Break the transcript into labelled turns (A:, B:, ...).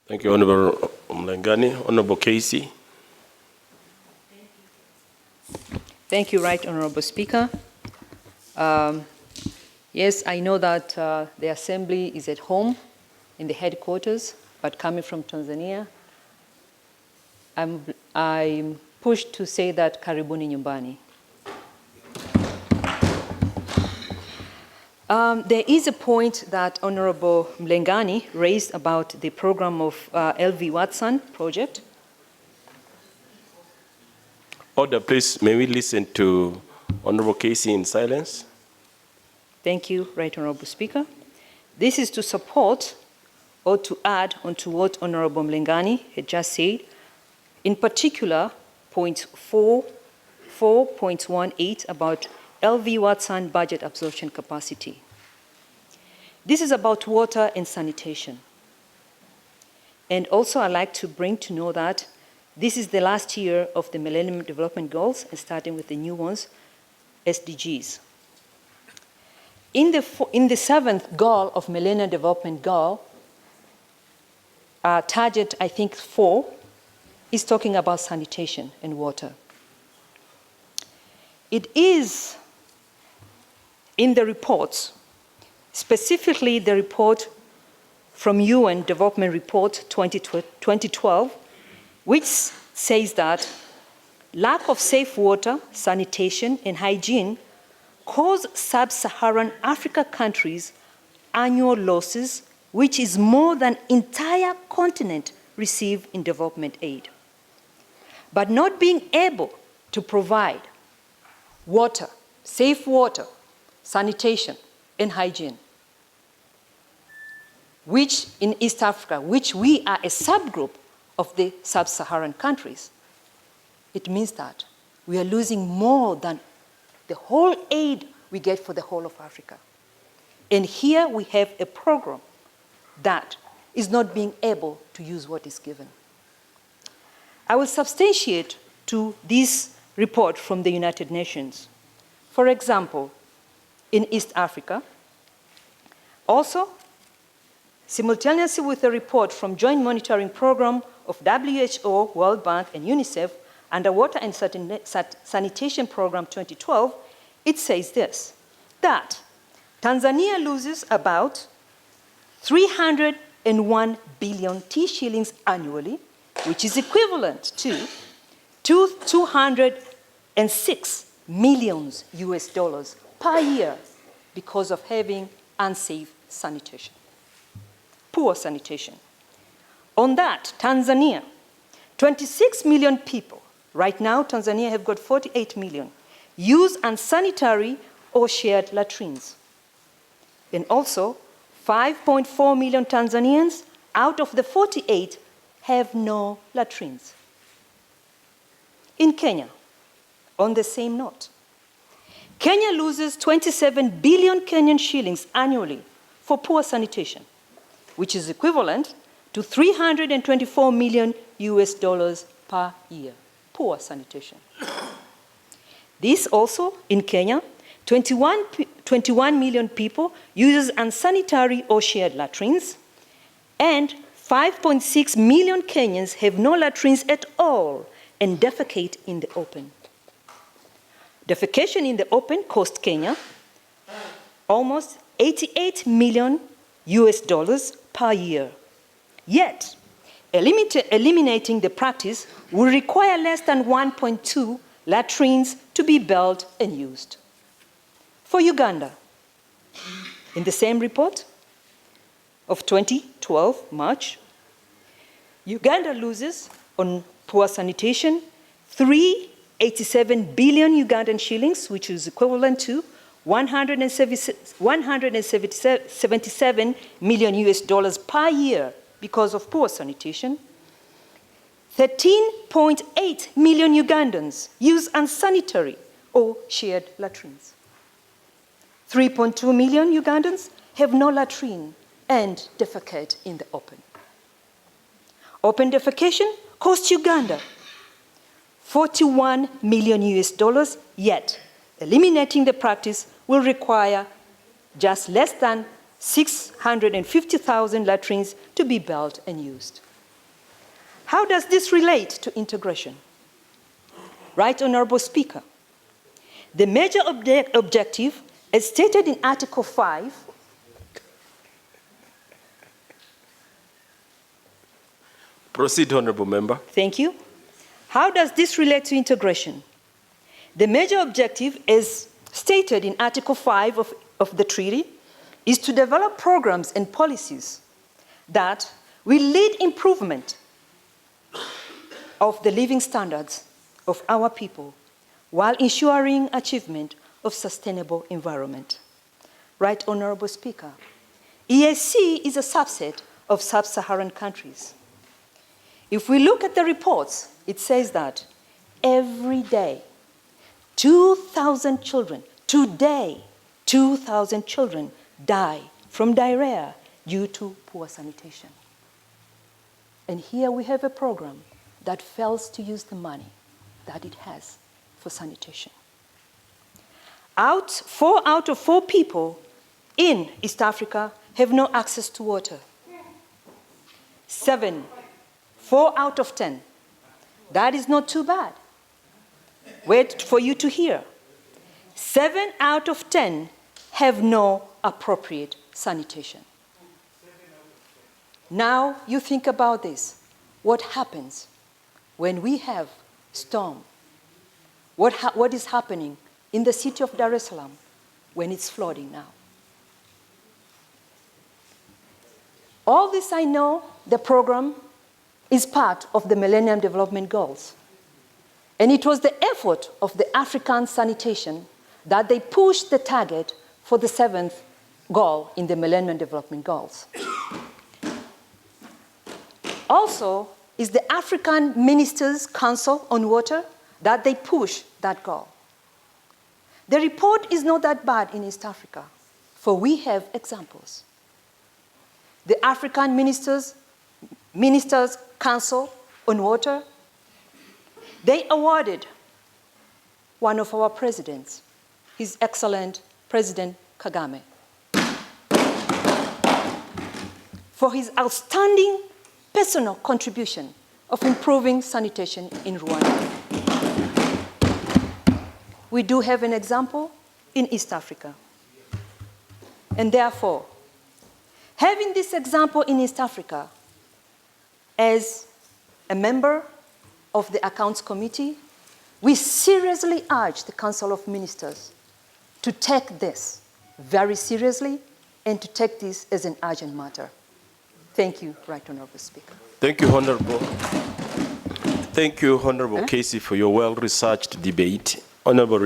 A: Thank you, Honorable Mlengani. Honorable Kessy.
B: Thank you, Right Honorable Speaker. Yes, I know that the Assembly is at home in the headquarters, but coming from Tanzania, I'm pushed to say that karibuni nyumbani. There is a point that Honorable Mlengani raised about the program of LV Watson project.
A: Order, please. May we listen to Honorable Kessy in silence?
B: Thank you, Right Honorable Speaker. This is to support or to add onto what Honorable Mlengani had just said, in particular, point 4.18 about LV Watson budget absorption capacity. This is about water and sanitation. And also I'd like to bring to know that this is the last year of the Millennium Development Goals, and starting with the new ones, SDGs. In the seventh goal of Millennium Development Goal, target, I think, 4, is talking about sanitation and water. It is in the reports, specifically the report from UN Development Report 2012, which says that lack of safe water, sanitation, and hygiene cause sub-Saharan Africa countries annual losses, which is more than entire continent receive in development aid. But not being able to provide water, safe water, sanitation, and hygiene, which in East Africa, which we are a subgroup of the sub-Saharan countries, it means that we are losing more than the whole aid we get for the whole of Africa. And here we have a program that is not being able to use what is given. I will substantiate to this report from the United Nations. For example, in East Africa, also, simultaneously with a report from Joint Monitoring Program of WHO, World Bank, and UNICEF, Underwater and Sanitation Program 2012, it says this, that Tanzania loses about 301 billion shillings annually, which is equivalent to 206 million US dollars per year because of having unsafe sanitation, poor sanitation. On that, Tanzania, 26 million people, right now Tanzania have got 48 million, use unsanitary or shared latrines. And also, 5.4 million Tanzanians out of the 48 have no latrines. In Kenya, on the same note, Kenya loses 27 billion Kenyan shillings annually for poor sanitation, which is equivalent to 324 million US dollars per year, poor sanitation. This also, in Kenya, 21 million people use unsanitary or shared latrines, and 5.6 million Kenyans have no latrines at all and defecate in the open. Defecation in the open cost Kenya almost 88 million US dollars per year. Yet, eliminating the practice will require less than 1.2 latrines to be built and used. For Uganda, in the same report of 2012, March, Uganda loses on poor sanitation 387 billion Ugandan shillings, which is equivalent to 177 million US dollars per year because of poor sanitation. 13.8 million Ugandans use unsanitary or shared latrines. 3.2 million Ugandans have no latrine and defecate in the open. Open defecation costs Uganda 41 million US dollars, yet eliminating the practice will require just less than 650,000 latrines to be built and used. How does this relate to integration? Right Honorable Speaker, the major objective, as stated in Article 5,
A: Proceed, Honorable Member.
B: thank you. How does this relate to integration? The major objective, as stated in Article 5 of the treaty, is to develop programs and policies that will lead improvement of the living standards of our people while ensuring achievement of sustainable environment. Right Honorable Speaker, EAC is a subset of sub-Saharan countries. If we look at the reports, it says that every day, 2,000 children, today, 2,000 children die from diarrhea due to poor sanitation. And here we have a program that fails to use the money that it has for sanitation. 4 out of 4 people in East Africa have no access to water. 4 out of 10. That is not too bad. Wait for you to hear. 7 out of 10 have no appropriate sanitation. Now you think about this. What happens when we have storm? What is happening in the city of Dar es Salaam when it's flooding now? All this I know, the program is part of the Millennium Development Goals. And it was the effort of the African sanitation that they pushed the target for the 7th goal in the Millennium Development Goals. Also, is the African Ministers' Council on Water that they push that goal. The report is not that bad in East Africa, for we have examples. The African Ministers' Council on Water, they awarded one of our presidents, His Excellent President Kagame, for his outstanding personal contribution of improving sanitation in Rwanda. We do have an example in East Africa. And therefore, having this example in East Africa, as a member of the Accounts Committee, we seriously urge the Council of Ministers to take this very seriously and to take this as an urgent matter. Thank you, Right Honorable Speaker.
A: Thank you, Honorable. Thank you, Honorable Kessy, for your well-researched debate. Honorable